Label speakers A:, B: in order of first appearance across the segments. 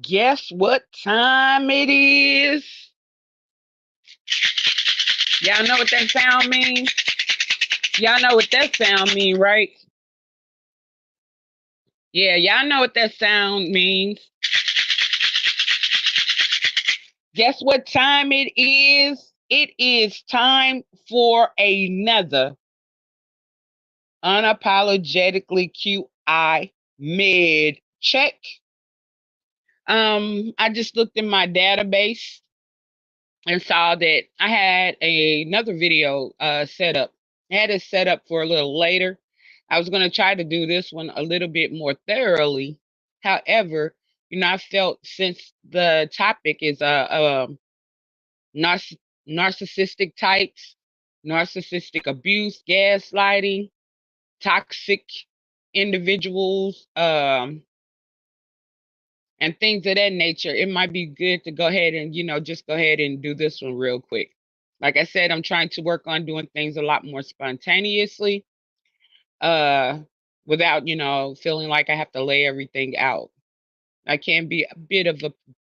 A: Guess what time it is? Y'all know what that sound means? Y'all know what that sound mean, right? Yeah, y'all know what that sound means. Guess what time it is? It is time for another unapologetically QI mid check. I just looked in my database and saw that I had another video set up. I had it set up for a little later. I was going to try to do this one a little bit more thoroughly. However, I felt since the topic is narciss- narcissistic types, narcissistic abuse, gaslighting, toxic individuals, and things of that nature, it might be good to go ahead and, just go ahead and do this one real quick. Like I said, I'm trying to work on doing things a lot more spontaneously, uh, without, feeling like I have to lay everything out. I can be a bit of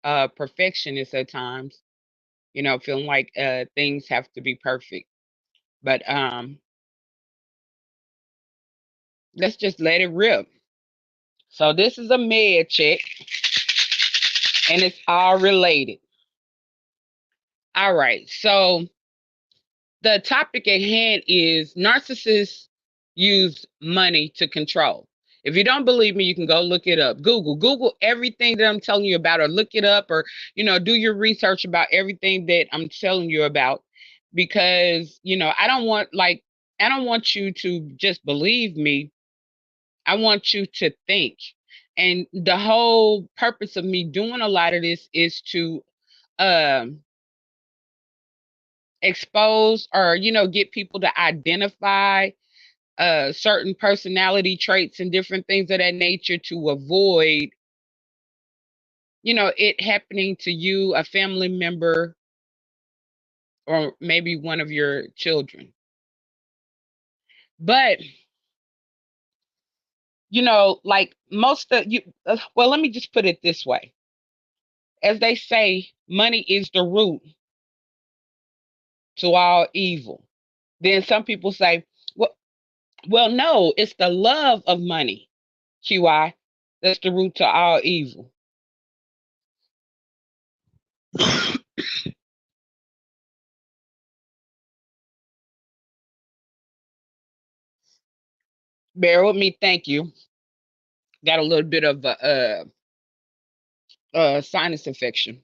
A: a perfectionist at times, feeling like things have to be perfect. But let's just let it rip. So this is a med check, and it's all related. All right. So the topic at hand is narcissists use money to control. If you don't believe me, you can go look it up. Google everything that I'm telling you about, or look it up, or do your research about everything that I'm telling you about, because I don't want you to just believe me. I want you to think. And the whole purpose of me doing a lot of this is to um expose, or get people to identify certain personality traits and different things of that nature, to avoid it happening to you, a family member, or maybe one of your children. But like most of you, well, let me just put it this way. As they say, money is the root to all evil. Then some people say, well, no, it's the love of money, QI, that's the root to all evil. Bear with me, thank you. Got a little bit of a sinus infection.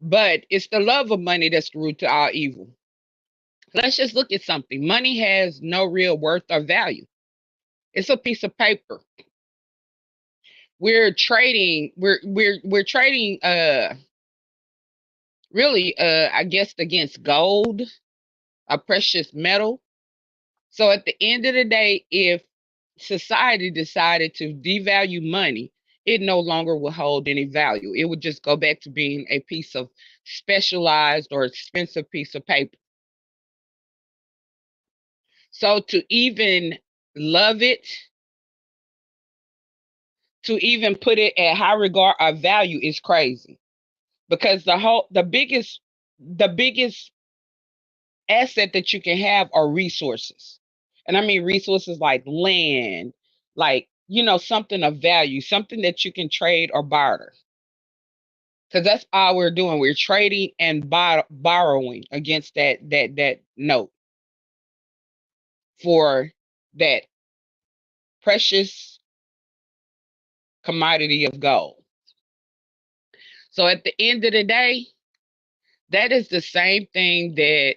A: But it's the love of money that's the root to all evil. Let's just look at something. Money has no real worth or value. It's a piece of paper. We're trading really I guess against gold, a precious metal. So at the end of the day, if society decided to devalue money, it no longer will hold any value. It would just go back to being a piece of specialized or expensive piece of paper. So to even love it, to even put it at high regard or value is crazy. Because the biggest asset that you can have are resources. And I mean resources like land, like, something of value, something that you can trade or barter. Because that's all we're doing. We're trading and borrowing against that note for that precious commodity of gold. So at the end of the day, that is the same thing that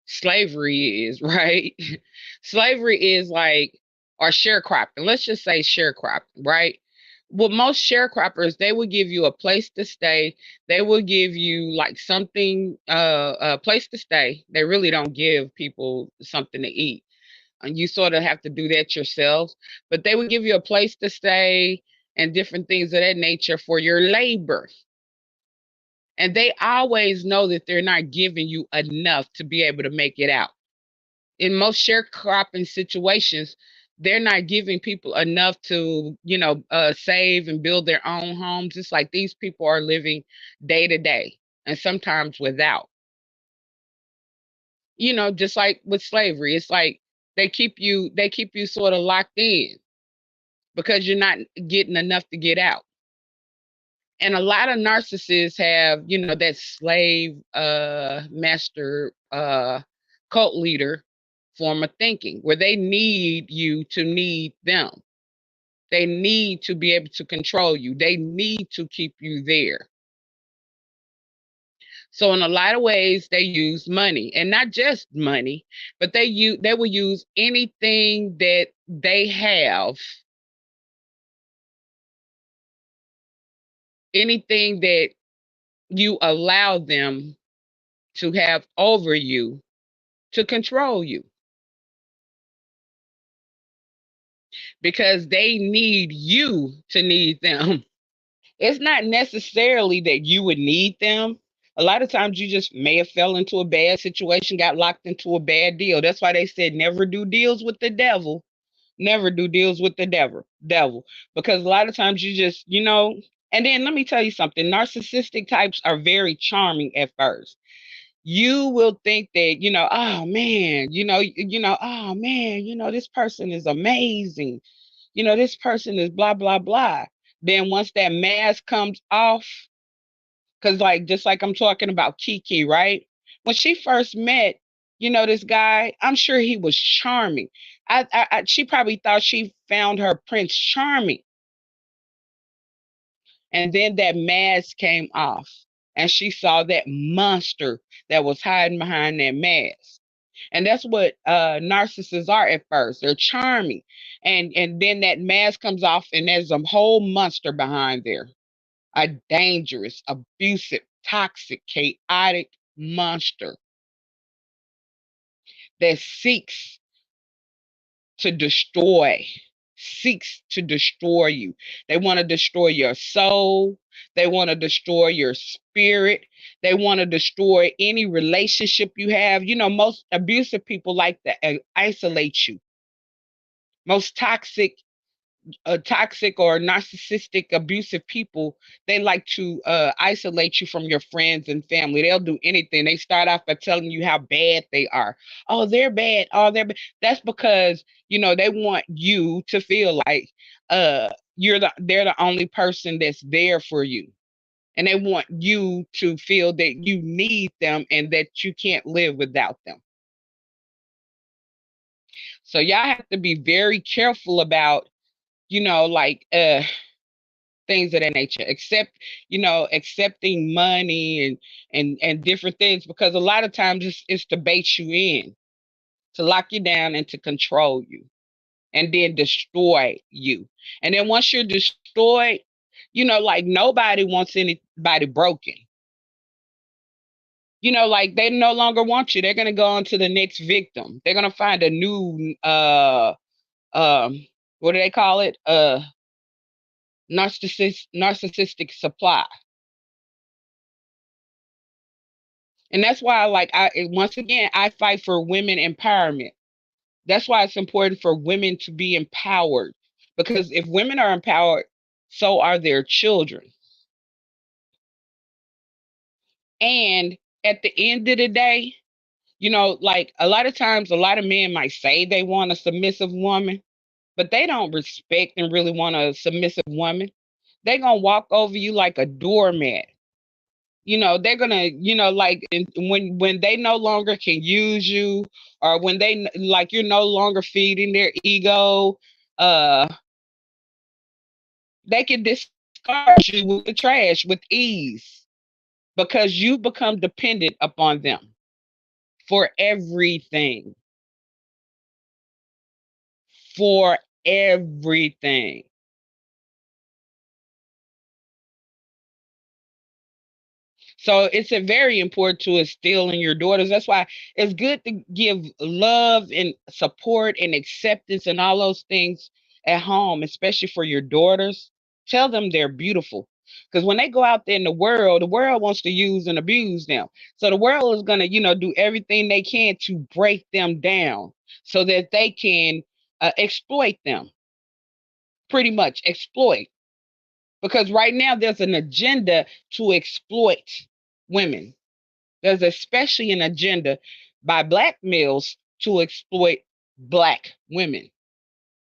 A: slavery is, right? Slavery is like, or sharecropping. Let's just say sharecropping, right? Well, most sharecroppers, they will give you a place to stay. They will give you like something, a place to stay. They really don't give people something to eat. And you sort of have to do that yourself. But they would give you a place to stay and different things of that nature for your labor. And they always know that they're not giving you enough to be able to make it out. In most sharecropping situations, they're not giving people enough to, save and build their own homes. It's like these people are living day to day and sometimes without. Just like with slavery, it's like they keep you sort of locked in because you're not getting enough to get out. And a lot of narcissists have, that slave master cult leader form of thinking where they need you to need them. They need to be able to control you. They need to keep you there. So in a lot of ways they use money, and not just money, but they will use anything that they have, anything that you allow them to have over you to control you, because they need you to need them. It's not necessarily that you would need them. A lot of times you just may have fell into a bad situation, got locked into a bad deal. That's why they said never do deals with the devil. Never do deals with the devil. Because a lot of times you just, and then let me tell you something. Narcissistic types are very charming at first. You will think that, oh man, oh man, this person is amazing. This person is blah, blah, blah. Then once that mask comes off, because like just like I'm talking about Kiki, right? When she first met, this guy, I'm sure he was charming. She probably thought she found her Prince Charming. And then that mask came off, and she saw that monster that was hiding behind that mask. And that's what narcissists are at first. They're charming. And then that mask comes off, and there's a whole monster behind there. A dangerous, abusive, toxic, chaotic monster that to destroy, seeks to destroy you. They want to destroy your soul. They want to destroy your spirit. They want to destroy any relationship you have. Most abusive people like to isolate you. Most toxic or narcissistic abusive people, they like to isolate you from your friends and family. They'll do anything. They start off by telling you how bad they are. Oh, they're bad. Oh, they're bad. That's because they want you to feel like they're the only person that's there for you, and they want you to feel that you need them and that you can't live without them. So y'all have to be very careful about, like things of that nature, except accepting money and different things, because a lot of times it's to bait you in, to lock you down and to control you, and then destroy you. And then once you're destroyed, like nobody wants anybody broken. Like they no longer want you. They're gonna go on to the next victim. They're gonna find a new um what do they call it, narcissistic supply. And that's why, like, once again, I fight for women empowerment. That's why it's important for women to be empowered, because if women are empowered, so are their children. And at the end of the day, like a lot of times, a lot of men might say they want a submissive woman, but they don't respect and really want a submissive woman. They're going to walk over you like a doormat. They're gonna, like, when they no longer can use you, or when they, like, you're no longer feeding their ego, uh they can discard you with the trash with ease, because you become dependent upon them for everything, for everything. So it's a very important to instill in your daughters. That's why it's good to give love and support and acceptance and all those things at home, especially for your daughters. Tell them they're beautiful. Because when they go out there in the world wants to use and abuse them. So the world is gonna, do everything they can to break them down so that they can exploit them, pretty much exploit. Because right now there's an agenda to exploit women. There's especially an agenda by black males to exploit black women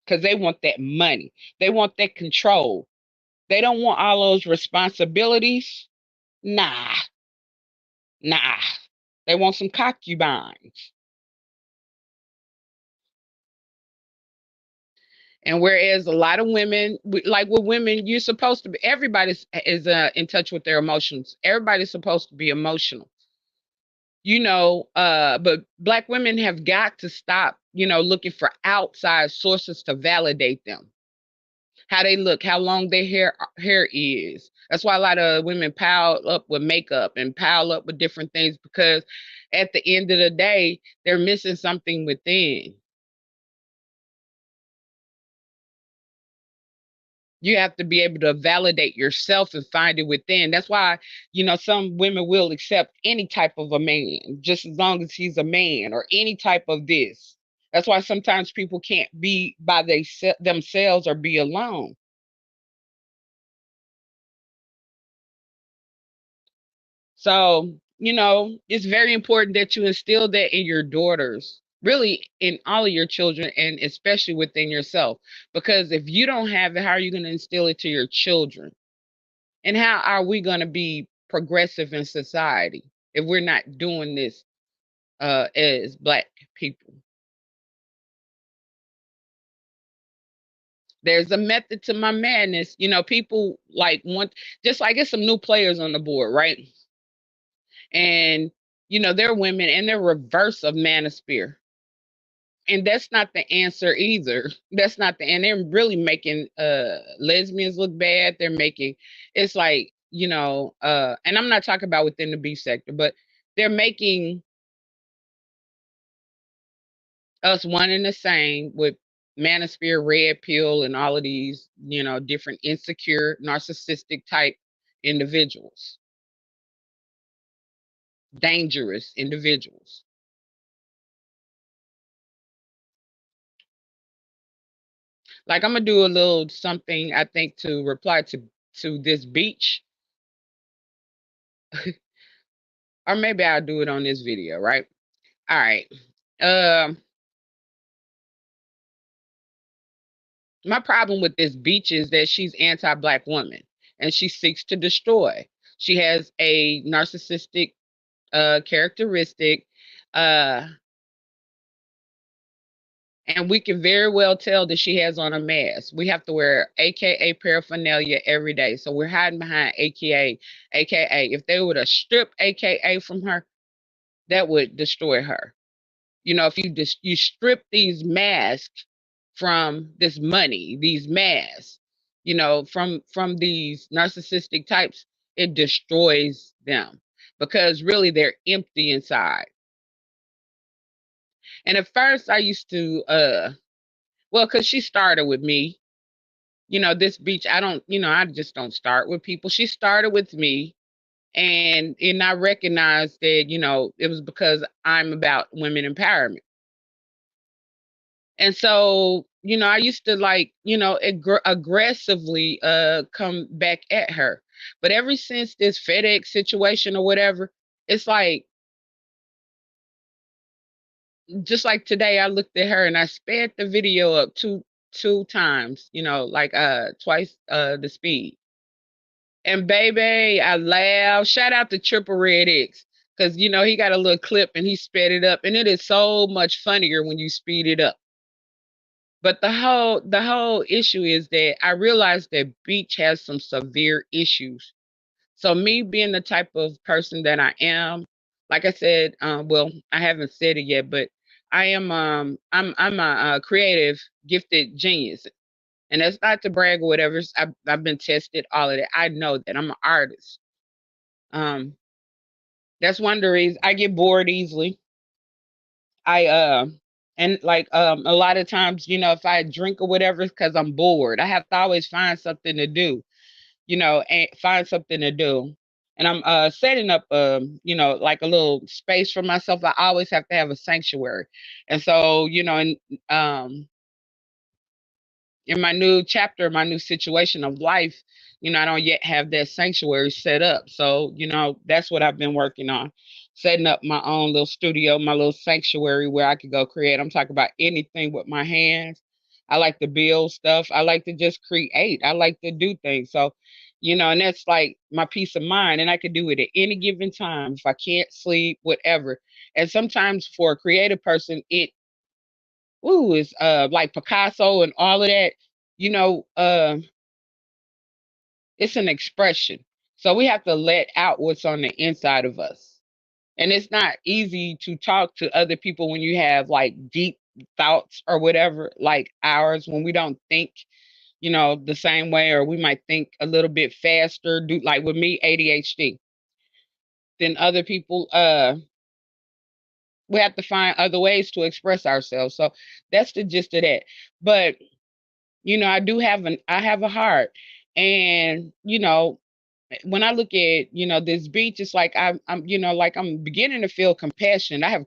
A: because they want that money. They want that control. They don't want all those responsibilities. Nah, nah. They want some concubines. And whereas a lot of women, like with women, you're supposed to be, everybody is in touch with their emotions. Everybody's supposed to be emotional, but black women have got to stop, looking for outside sources to validate them. How they look, how long their hair is. That's why a lot of women pile up with makeup and pile up with different things because at the end of the day, they're missing something within. You have to be able to validate yourself and find it within. That's why, some women will accept any type of a man, just as long as he's a man or any type of this. That's why sometimes people can't be by themselves or be alone. So, it's very important that you instill that in your daughters, really in all of your children, and especially within yourself. Because if you don't have it, how are you going to instill it to your children? And how are we going to be progressive in society if we're not doing this as black people? There's a method to my madness. People like want, just like it's some new players on the board, right? And they're women and they're reverse of manosphere. And that's not the answer either. That's not the, and they're really making lesbians look bad. They're making, it's like, and I'm not talking about within the B sector, but they're making us one and the same with manosphere, red pill, and all of these, different insecure, narcissistic type individuals, dangerous individuals. Like I'm gonna do a little something I think to reply to this beach, or maybe I'll do it on this video, right? All right. Um, my problem with this beach is that she's anti-black woman and she seeks to destroy. She has a narcissistic characteristic. Uh, and we can very well tell that she has on a mask. We have to wear AKA paraphernalia every day. So we're hiding behind AKA. If they would have stripped AKA from her, that would destroy her. If you strip these masks from this money, these masks, from these narcissistic types, it destroys them because really they're empty inside. And at first I used to well, because she started with me. This beach, I just don't start with people. She started with me, and I recognized that, it was because I'm about women empowerment. And so, I used to like, aggressively come back at her. But ever since this FedEx situation or whatever, it's like just like today I looked at her and I sped the video up two times, like twice the speed. And baby, I laughed. Shout out to Triple Red X. Cause he got a little clip and he sped it up. And it is so much funnier when you speed it up. But the whole issue is that I realized that Beach has some severe issues. So me being the type of person that I am, like I said, well, I haven't said it yet, but I am I'm a creative, gifted genius. And that's not to brag or whatever. I've been tested, all of that. I know that I'm an artist. Um, that's one of the reasons I get bored easily. I and like a lot of times, if I drink or whatever, it's because I'm bored. I have to always find something to do, and find something to do. And I'm setting up like a little space for myself. I always have to have a sanctuary. And so, and um in my new chapter, my new situation of life, I don't yet have that sanctuary set up. So, that's what I've been working on. Setting up my own little studio, my little sanctuary where I could go create. I'm talking about anything with my hands. I like to build stuff. I like to just create. I like to do things. So, and that's like my peace of mind. And I can do it at any given time if I can't sleep, whatever. And sometimes for a creative person, it's like Picasso and all of that, you know, uh it's an expression. So we have to let out what's on the inside of us. And it's not easy to talk to other people when you have like deep thoughts or whatever, like ours, when we don't think, the same way, or we might think a little bit faster, do like with me, ADHD, than other people. We have to find other ways to express ourselves. So that's the gist of that. But I have a heart. And, when I look at, this beach, it's like like I'm beginning to feel compassion. I have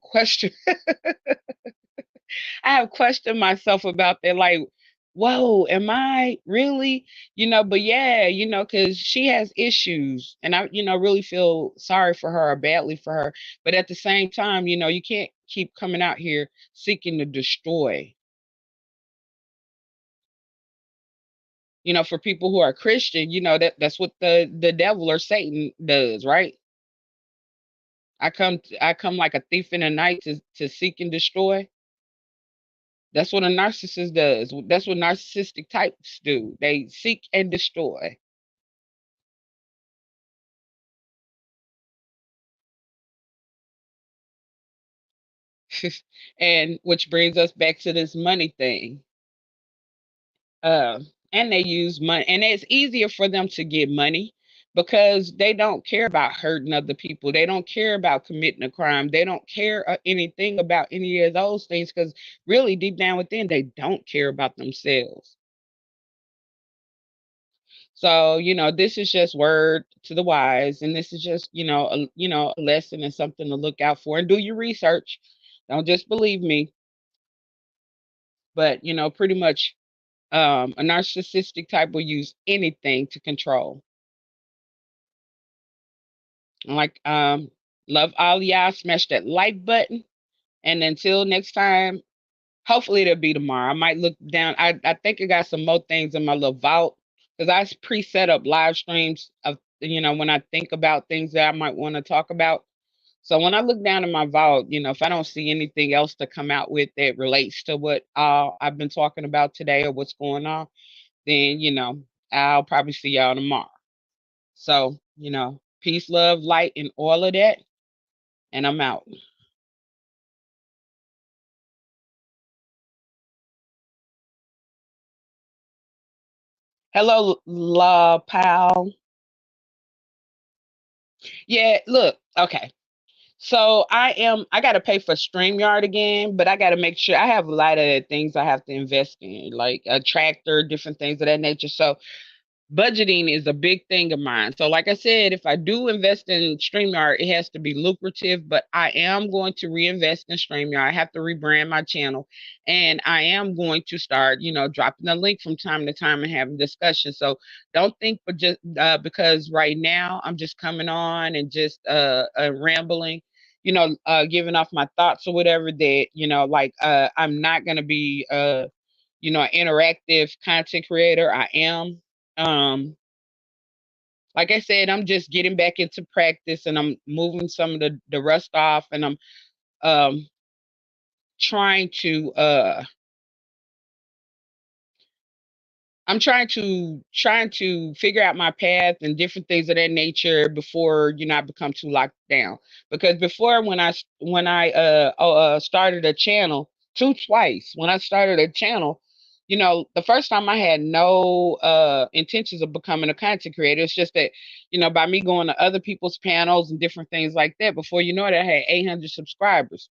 A: questioned myself about that, like, whoa, am I really, but yeah, because she has issues, and I, really feel sorry for her or badly for her. But at the same time, you can't keep coming out here seeking to destroy. For people who are Christian, that's what the devil or Satan does, right? I come like a thief in the night to seek and destroy. That's what a narcissist does. That's what narcissistic types do. They seek and destroy. And which brings us back to this money thing. And they use money, and it's easier for them to get money because they don't care about hurting other people. They don't care about committing a crime. They don't care anything about any of those things because really deep down within, they don't care about themselves. So, this is just word to the wise, and this is just, a lesson and something to look out for, and do your research. Don't just believe me, but pretty much a narcissistic type will use anything to control. Like, love all y'all. Smash that like button. And until next time, hopefully it'll be tomorrow. I might look down. I think I got some more things in my little vault because I pre-set up live streams of, when I think about things that I might want to talk about. So when I look down in my vault, if I don't see anything else to come out with that relates to what I've been talking about today or what's going on, then, I'll probably see y'all tomorrow. So, peace, love, light, and all of that. And I'm out. Hello, La Pal. Yeah, look, okay. So I gotta pay for StreamYard again, but I gotta make sure I have a lot of things I have to invest in, like a tractor, different things of that nature. So budgeting is a big thing of mine. So, like I said, if I do invest in StreamYard, it has to be lucrative, but I am going to reinvest in StreamYard. I have to rebrand my channel, and I am going to start, dropping the link from time to time and having discussions. So, don't think but just because right now I'm just coming on and just rambling, giving off my thoughts or whatever that, like I'm not going to be, an interactive content creator. I am. Um, like I said, I'm just getting back into practice and I'm moving some of the rust off, and I'm um trying to I'm trying to figure out my path and different things of that nature before I become too locked down. Because before, when I started a channel twice, when I started a channel, the first time I had no intentions of becoming a content creator. It's just that by me going to other people's panels and different things like that. Before you know it, I had 800 subscribers.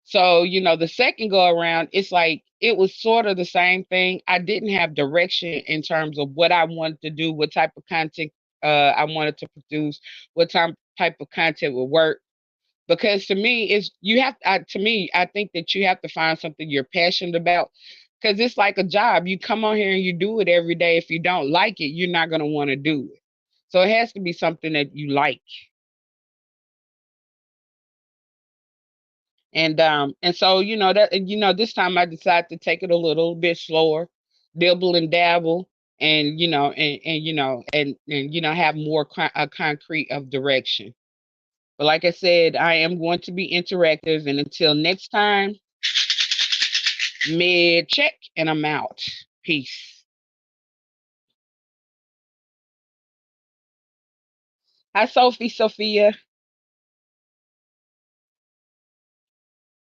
A: So, the second go around, it's like it was sort of the same thing. I didn't have direction in terms of what I wanted to do, what type of content I wanted to produce, what type of content would work. Because to me, it's you have to me, I think that you have to find something you're passionate about. Because it's like a job. You come on here and you do it every day. If you don't like it, you're not going to want to do it. So it has to be something that you like. And so this time I decided to take it a little bit slower, dibble and dabble, and have more a concrete of direction. But like I said, I am going to be interactive, and until next time, med check, and I'm out. Peace. Hi, Sophia.